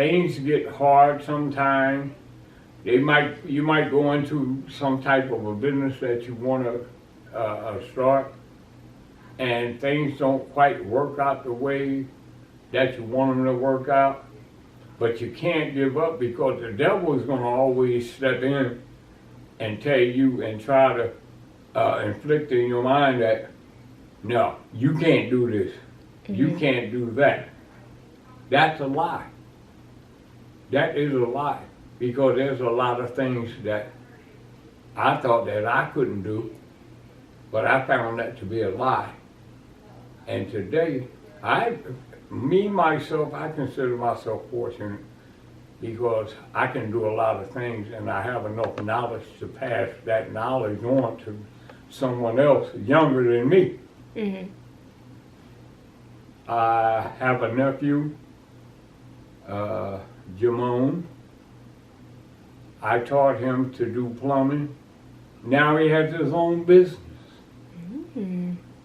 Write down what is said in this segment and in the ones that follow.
things get hard sometimes. You might go into some type of a business that you want to start, and things don't quite work out the way that you want them to work out. But you can't give up, because the devil is going to always step in and tell you and try to inflict in your mind that, no, you can't do this. You can't do that. That's a lie. That is a lie, because there's a lot of things that I thought that I couldn't do, but I found that to be a lie. And today, myself, I consider myself fortunate, because I can do a lot of things, and I have enough knowledge to pass that knowledge on to someone else younger than me. I have a nephew, Jamon. I taught him to do plumbing. Now he has his own business.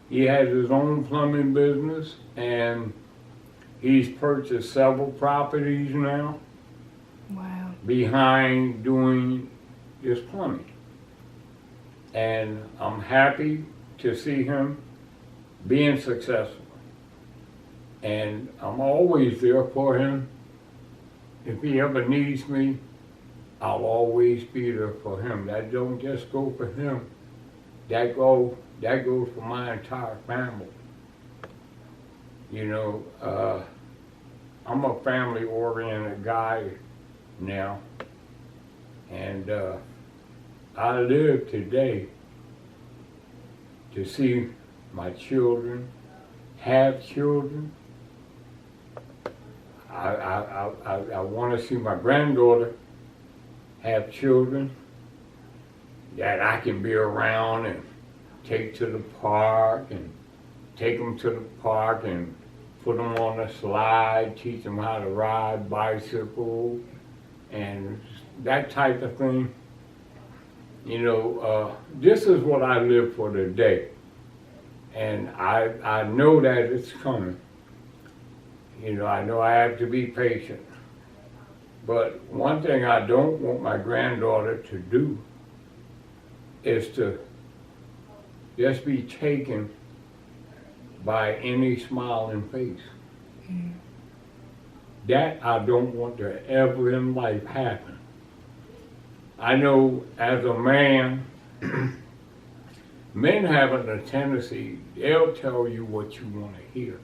He has his own plumbing business, and he's purchased several properties now. Wow. Behind doing this plumbing. And I'm happy to see him being successful. And I'm always there for him. If he ever needs me, I'll always be there for him. That don't just go for him. That goes for my entire family. You know, I'm a family-oriented guy now, and I live today to see my children have children. I want to see my granddaughter have children that I can be around and take to the park, and take them to the park and put them on a slide, teach them how to ride bicycle, and that type of thing. You know, this is what I live for today. And I know that it's coming. You know I have to be patient. But one thing I don't want my granddaughter to do is to just be taken by any smiling face. That I don't want to ever in life happen. I know as a man, men have a tendency, they'll tell you what you want to hear.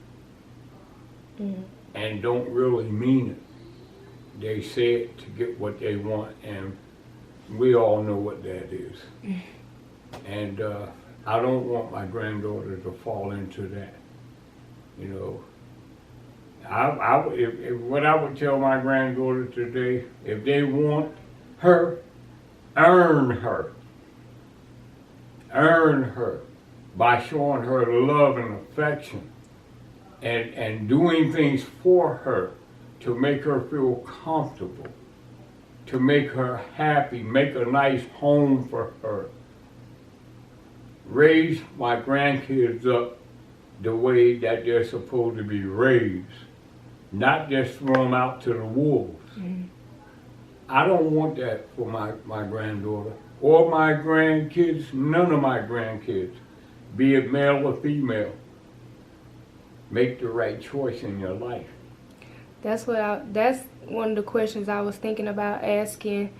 And don't really mean it. They say it to get what they want, and we all know what that is. And I don't want my granddaughter to fall into that. You know, what I would tell my granddaughter today, if they want her, earn her. Earn her by showing her love and affection, and doing things for her to make her feel comfortable, to make her happy, make a nice home for her. Raise my grandkids up the way that they're supposed to be raised, not just throw them out to the wolves. I don't want that for my granddaughter or my grandkids, none of my grandkids, be it male or female. Make the right choice in your life. That's one of the questions I was thinking about asking,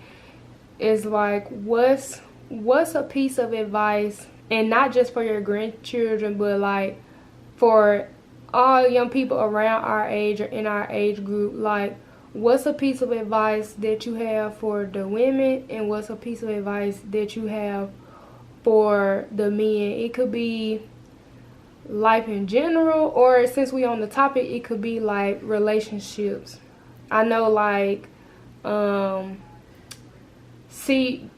is like, what's a piece of advice, and not just for your grandchildren, but like for all young people around our age or in our age group, like, what's a piece of advice that you have for the women, and what's a piece of advice that you have for the men? It could be life in general, or since we on the topic, it could be like relationships. I know, like, a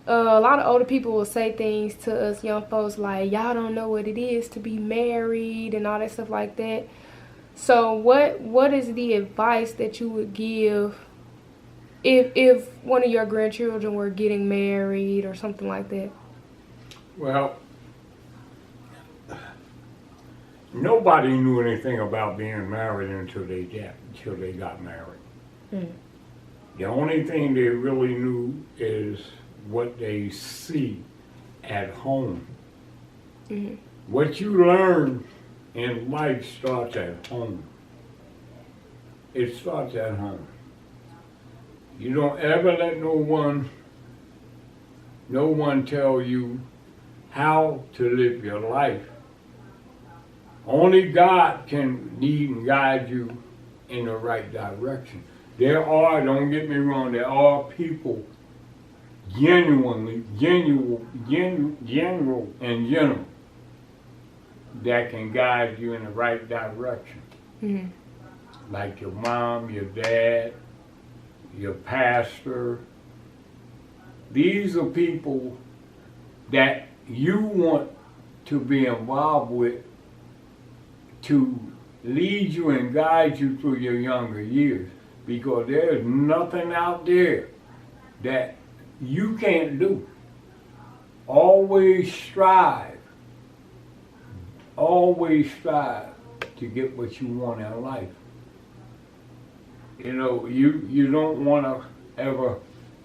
lot of older people will say things to us young folks like, y'all don't know what it is to be married and all that stuff like that. So what is the advice that you would give if one of your grandchildren were getting married or something like that? Well, nobody knew anything about being married until they got married. The only thing they really knew is what they see at home. Mhm. What you learn in life starts at home. It starts at home. You don't ever let no one tell you how to live your life. Only God can lead and guide you in the right direction. There are, don't get me wrong, there are people genuinely, general and general that can guide you in the right direction. Mhm. Like your mom, your dad, your pastor. These are people that you want to be involved with to lead you and guide you through your younger years, because there's nothing out there that you can't do. Always strive to get what you want in life. You know, you don't want to ever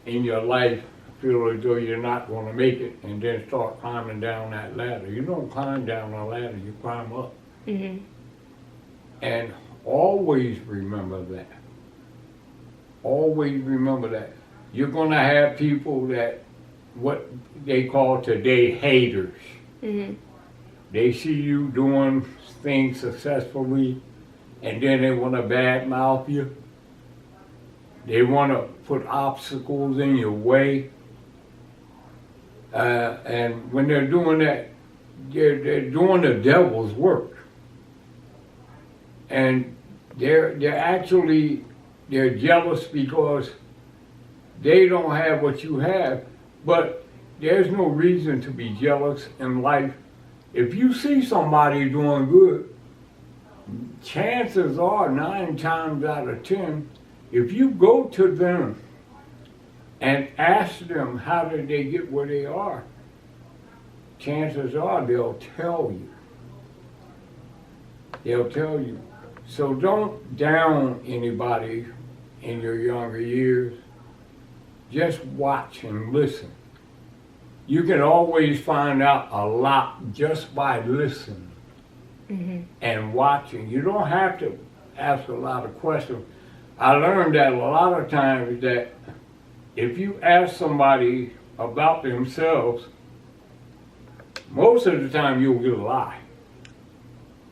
in your life feel as though you're not going to make it and then start climbing down that ladder. You don't climb down a ladder, you climb up. Mhm. And always remember that. Always remember that. You're going to have people that, what they call today, haters. Mhm. They see you doing things successfully, and then they want to badmouth you. They want to put obstacles in your way. And when they're doing that, they're doing the devil's work. And they're jealous because they don't have what you have. But there's no reason to be jealous in life. If you see somebody doing good, chances are 9 times out of 10, if you go to them and ask them how did they get where they are, chances are they'll tell you. They'll tell you. So don't down anybody in your younger years. Just watch and listen. You can always find out a lot just by listening and watching. You don't have to ask a lot of questions. I learned that a lot of times that if you ask somebody about themselves, most of the time you'll get a lie.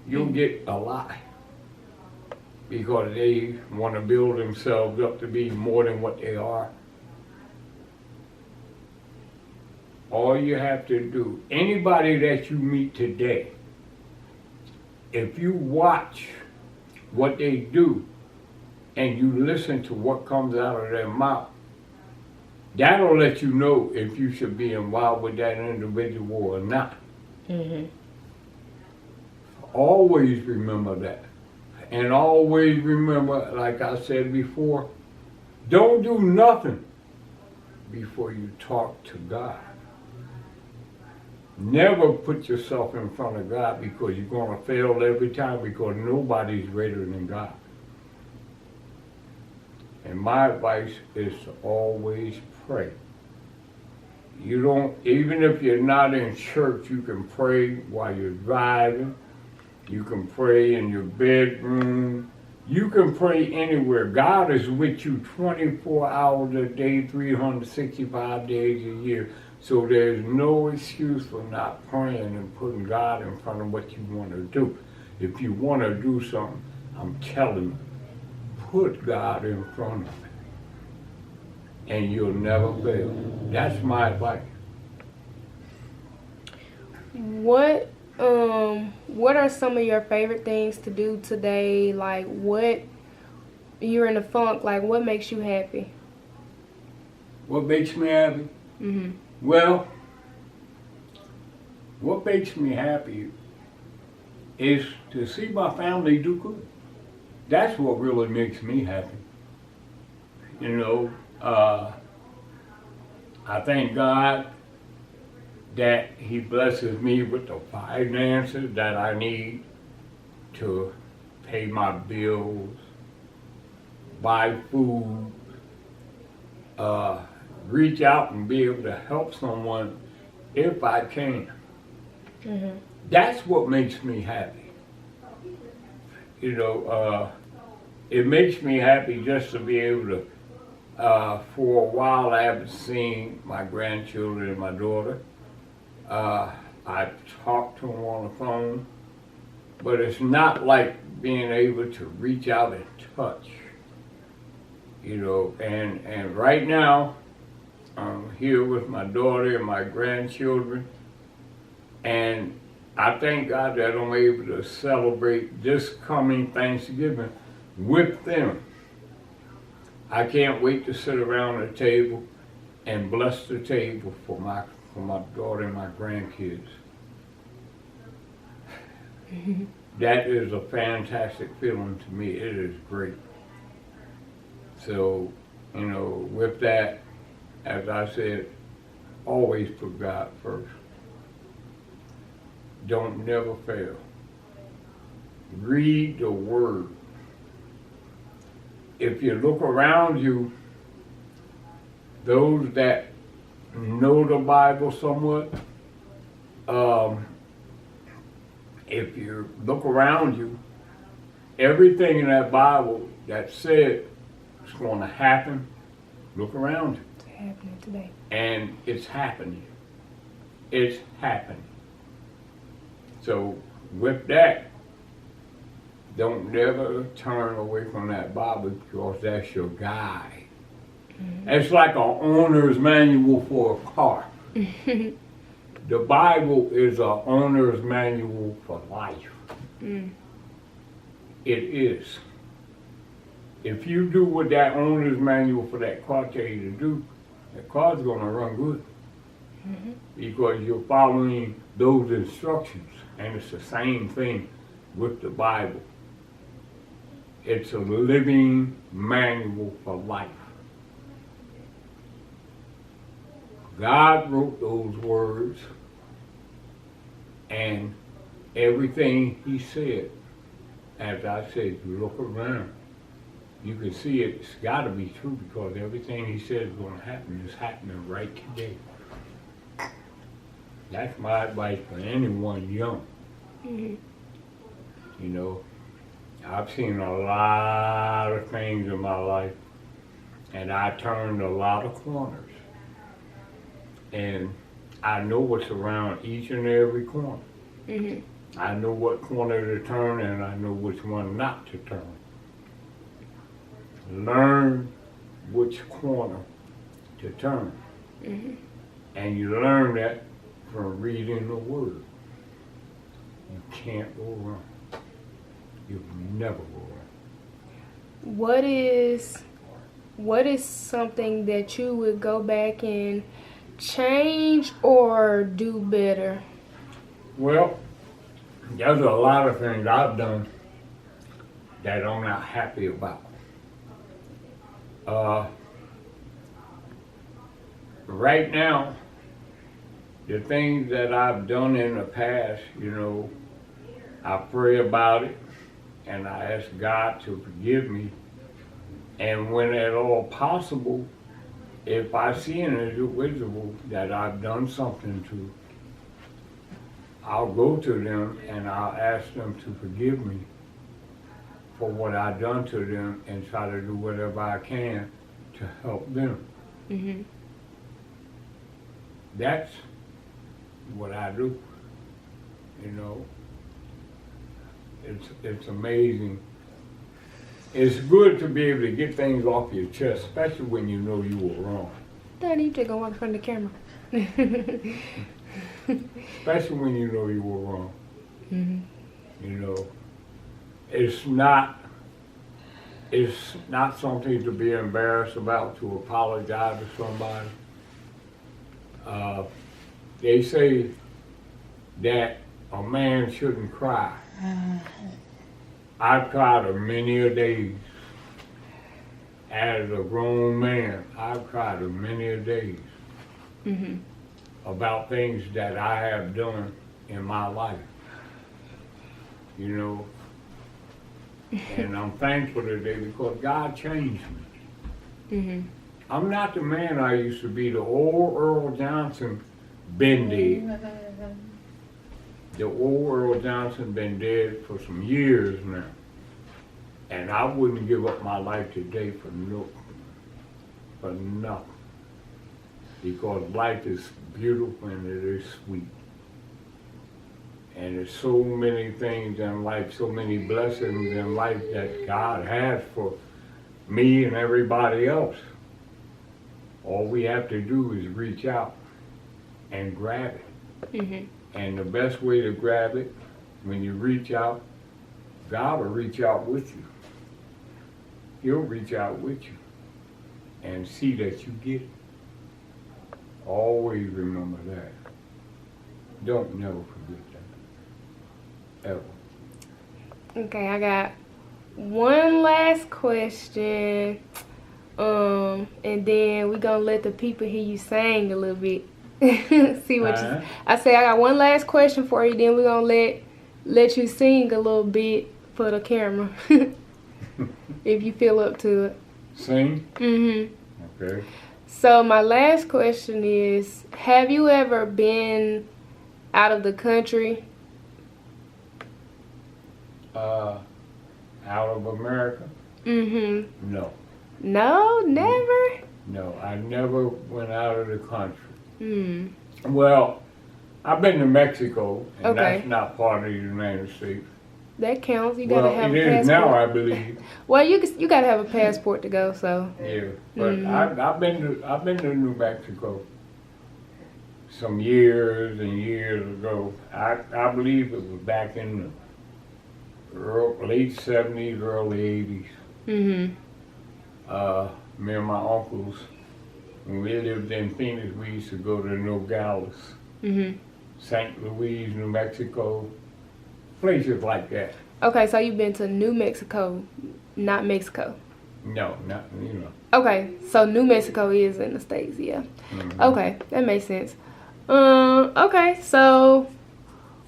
You'll get a lie. Because they want to build themselves up to be more than what they are. All you have to do, anybody that you meet today, if you watch what they do and you listen to what comes out of their mouth, that'll let you know if you should be involved with that individual or not. Mhm. Always remember that. And always remember, like I said before, don't do nothing before you talk to God. Never put yourself in front of God, because you're going to fail every time, because nobody's greater than God. And my advice is to always pray. You don't, even if you're not in church, you can pray while you're driving. You can pray in your bedroom. You can pray anywhere. God is with you 24 hours a day, 365 days a year. So there's no excuse for not praying and putting God in front of what you want to do. If you want to do something, I'm telling you, put God in front of it, and you'll never fail. That's my advice. What are some of your favorite things to do today? Like, what, you're in a funk, like what makes you happy? What makes me happy? Mhm. Well, what makes me happy is to see my family do good. That's what really makes me happy. You know, I thank God that He blesses me with the finances that I need to pay my bills, buy food, reach out and be able to help someone if I can. That's what makes me happy. You know, it makes me happy just to be able to, for a while I haven't seen my grandchildren and my daughter. I talk to them on the phone, but it's not like being able to reach out and touch. You know, and right now, I'm here with my daughter and my grandchildren, and I thank God that I'm able to celebrate this coming Thanksgiving with them. I can't wait to sit around the table and bless the table for my daughter and my grandkids. That is a fantastic feeling to me. It is great. So, you know, with that, as I said, always put God first. Don't never fail. Read the Word. If you look around you, those that know the Bible somewhat, if you look around you, everything in that Bible that said it's going to happen, look around you. It's happening today. And it's happening. It's happening. So with that, don't never turn away from that Bible because that's your guide. It's like an owner's manual for a car. The Bible is an owner's manual for life. It is. If you do what that owner's manual for that car tell you to do, the car's going to run good. Because you're following those instructions. And it's the same thing with the Bible. It's a living manual for life. God wrote those words, and everything He said, as I said, you look around, you can see it's got to be true because everything He said is going to happen is happening right today. That's my advice for anyone young. You know, I've seen a lot of things in my life, and I turned a lot of corners. And I know what's around each and every corner. I know what corner to turn, and I know which one not to turn. Learn which corner to turn. And you learn that from reading the Word. You can't go wrong. You'll never go wrong. What is something that you would go back and change or do better? Well, there's a lot of things I've done that I'm not happy about. Right now, the things that I've done in the past, you know, I pray about it and I ask God to forgive me. And when at all possible, if I see an individual that I've done something to, I'll go to them and I'll ask them to forgive me for what I've done to them and try to do whatever I can to help them. That's what I do. You know, it's amazing. It's good to be able to get things off your chest, especially when you know you were wrong. Daddy, you take a walk in front of the camera. Especially when you know you were wrong. You know, it's not something to be embarrassed about, to apologize to somebody. They say that a man shouldn't cry. I've cried many a days. As a grown man, I've cried many a days about things that I have done in my life. You know, and I'm thankful today because God changed me. I'm not the man I used to be. The old Earl Johnson been dead. The old Earl Johnson been dead for some years now. And I wouldn't give up my life today for nothing. Because life is beautiful and it is sweet. And there's so many things in life, so many blessings in life that God has for me and everybody else. All we have to do is reach out and grab it. Mm-hmm. And the best way to grab it, when you reach out, God will reach out with you. He'll reach out with you and see that you get it. Always remember that. Don't never forget that. Ever. Okay, I got one last question. And then we're gonna let the people hear you sing a little bit. See what you I say. I got one last question for you, then we're gonna let you sing a little bit for the camera. If you feel up to it. Sing? Mm-hmm. Okay. So my last question is, have you ever been out of the country? Out of America? Mm-hmm. No. No, never? No, I never went out of the country. Mm. Well, I've been to Mexico, and Okay. that's not part of the United States. That counts. You gotta have a it passport. is now, I believe. Well, you gotta have a passport to go. So. Yeah, but I've been to New Mexico some years and years ago. I believe it was back in the late '70s, early '80s. Me and my uncles, when we lived in Phoenix, we used to go to Nogales, St. Louis, New Mexico, places like that. Okay, so you've been to New Mexico, not Mexico. No, not Okay, so New Mexico is in the States, yeah. Okay, that makes sense. Okay, so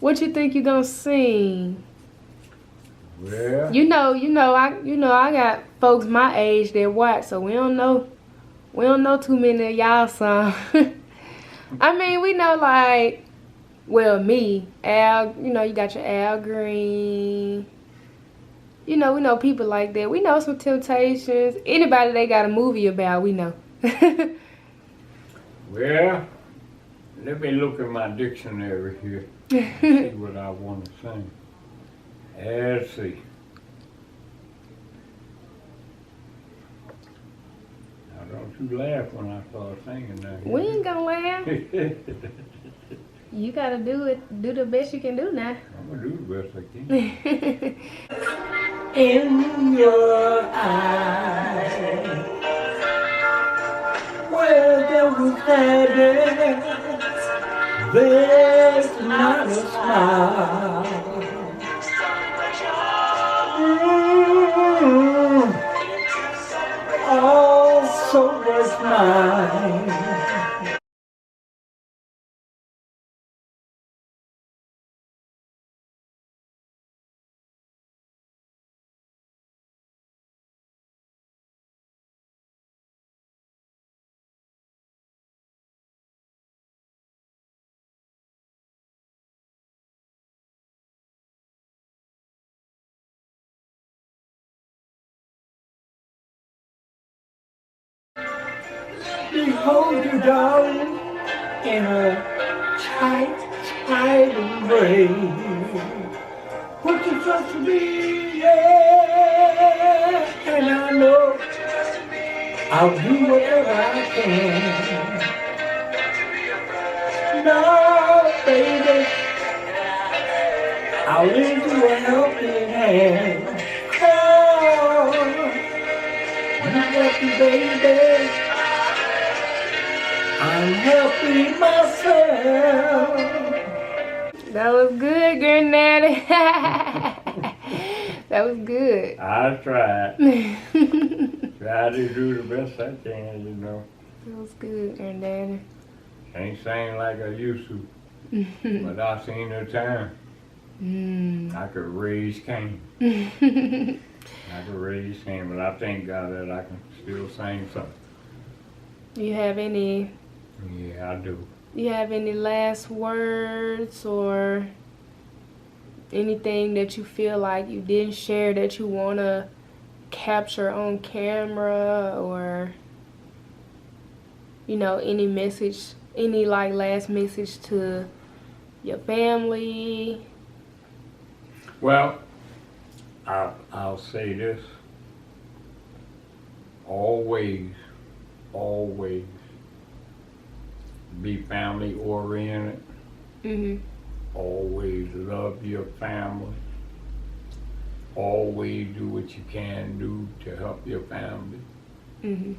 what you think you're gonna sing? Well, I got folks my age that watch, so we don't know too many of y'all songs. I mean, we know like, well, me, Al, you got your Al Green. We know people like that. We know some Temptations. Anybody they got a movie about, we know. well, let me look at my dictionary here and see what I want to sing. Let's see. Now don't you laugh when I start singing that. We ain't gonna laugh. You gotta do the best you can do now. I'm gonna do the best I can. In your eyes, where there was sadness, there's not a smile. All so was mine. Behold you, darling, in a tight embrace. Put your trust in me, yeah, and I know I'll do whatever I can. No, baby, I'll lend you a helping hand. Oh, you help me, baby. I'm helping myself. That was good, Granddaddy. That was good. I tried. Try to do the best I can, That was good, Granddaddy. Ain't sing like I used to, but I seen the time. I could raise Cain. I could raise Cain, but I thank God that I can still sing something. You have any? Yeah, I do. You have any last words or anything that you feel like you didn't share that you wanna capture on camera, or any message, any like last message to your family? Well, I'll say this. Always, always be family oriented. Mhm. Always love your family. Always do what you can do to help your family. Mhm.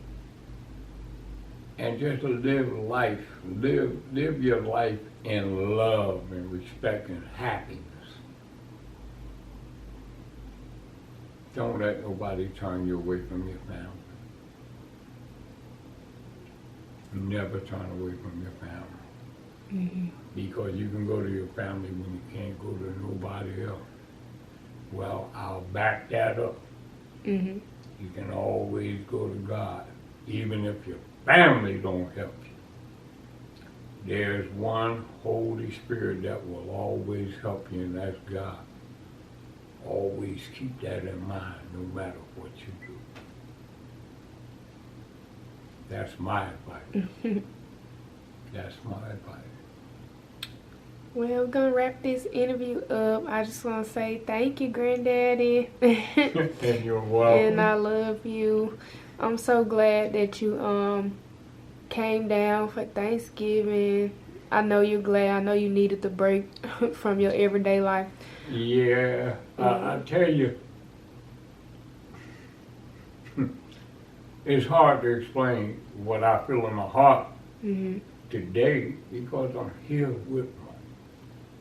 And just live life. Live your life in love and respect and happiness. Don't let nobody turn you away from your family. Never turn away from your family. Mhm. Because you can go to your family when you can't go to nobody else. Well, I'll back that up. Mhm. You can always go to God, even if your family don't help you. There's one Holy Spirit that will always help you, and that's God. Always keep that in mind, no matter what you do. That's my advice. That's my advice. Well, we're gonna wrap this interview up. I just want to say thank you, Granddaddy. And you're welcome. And I love you. I'm so glad that you came down for Thanksgiving. I know you're glad. I know you needed the break from your everyday life. Yeah, I tell you, it's hard to explain what I feel in my heart Mhm. today because I'm here with my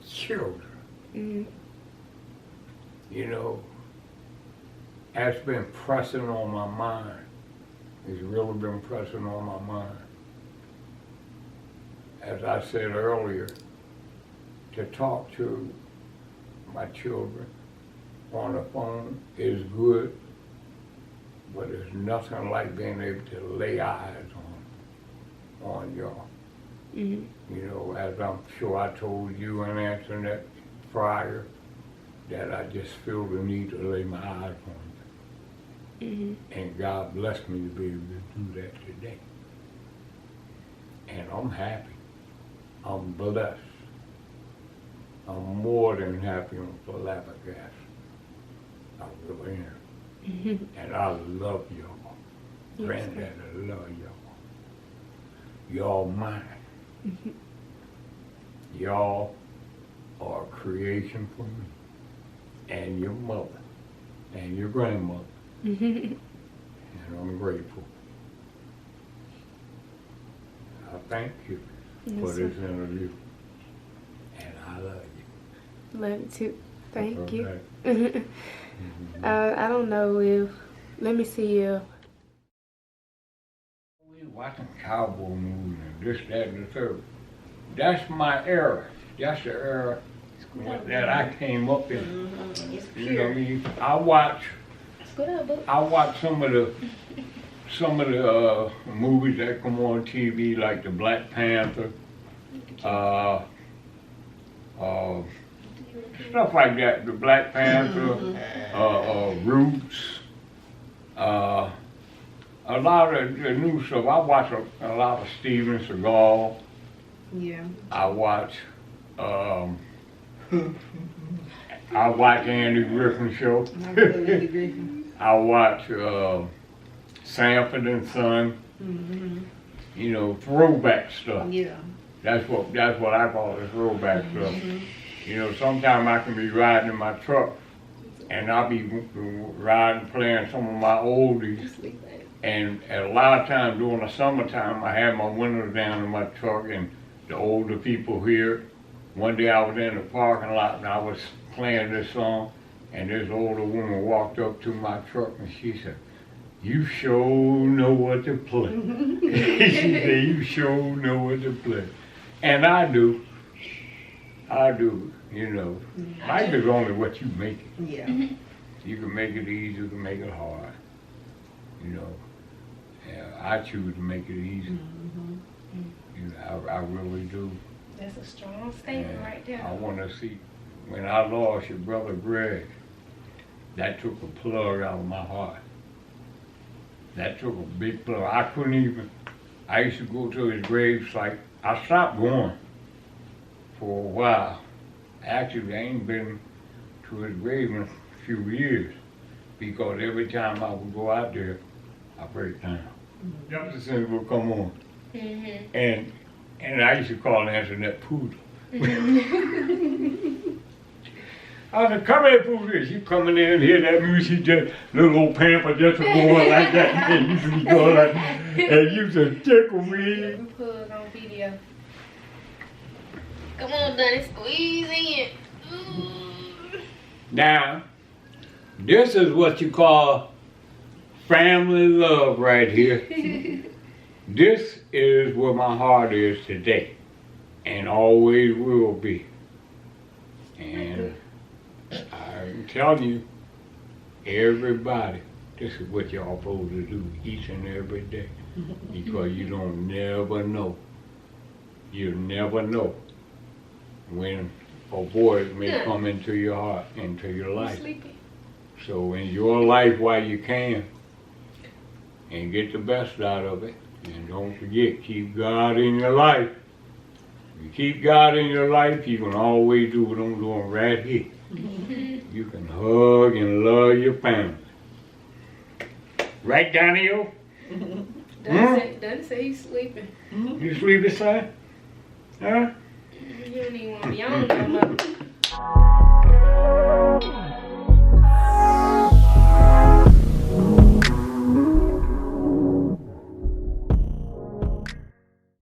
children. Mhm. You know, that's been pressing on my mind. It's really been pressing on my mind. As I said earlier, to talk to my children on the phone is good, but it's nothing like being able to lay eyes on y'all. Mhm. You know, as I'm sure I told you in answering that prior, that I just feel the need to lay my eyes on you. Mhm. And God blessed me to be able to do that today. And I'm happy. I'm blessed. I'm more than happy on flabbergasted. I really am. Mhm. And I love y'all. Yes, Granddad, I love y'all. Y'all mine. Mhm. Y'all are a creation for me. And your mother. And your grandmother. Mhm. And I'm grateful. I thank you for Yes, this sir. interview. And I love you. Love you too. Thank you. Okay. I don't know if. Let me see if. We watching cowboy movies and this, that, and the third. That's my era. That's the era that I came up in. It's You know what I pure. mean? I watch some of the movies that come on TV, like the Black Panther, stuff like that. The Black Panther, Roots, a lot of the new stuff. I watch a lot of Steven Seagal. Yeah. I watch Andy Griffin show. I love Andy Griffin. I watch Sanford and Son. Mm-hmm. You know, throwback stuff. Yeah. That's what I call it, throwback stuff. Mm-hmm. You know, sometimes I can be riding in my truck and I'll be riding, playing some of my oldies. And a lot of times during the summertime, I have my windows down in my truck and the older people here. One day I was in the parking lot and I was playing this song, and this older woman walked up to my truck and she said, "You sure know what to play." She said, "You sure know what to play." And I do, you know. Life is only what you make it. Yeah. You can make it easy, you can make it hard, you know. Yeah, I choose to make it easy. You know, I really do. That's a strong statement And right there. I want to see, when I lost your brother Greg, that took a plug out of my heart. That took a big plug. I couldn't even, I used to go to his grave site. I stopped going for a while. Actually, I ain't been to his grave in a few years because every time I would go out there, I break down. Jefferson would come on. And I used to call Antoinette Poodle. I said, come here, Poodle. She coming in and hear that music, just little old pamper just going like that. And used to be going like, and used to tickle me. We put on video. Come on, Donnie, squeeze in. Ooh. Now, this is what you call family love right here. This is where my heart is today, and always will be. And I'm telling you, everybody, this is what y'all supposed to do each and every day, because you don't never know. You never know when a voice may come into your heart, into your life. So enjoy life while you can, and get the best out of it. And don't forget, keep God in your life. If you keep God in your life, you can always do what I'm doing right here. You can hug and love your family. Right, Donnie-O? Doesn't say he's sleeping. You sleeping, son? Huh? You don't even want to be on no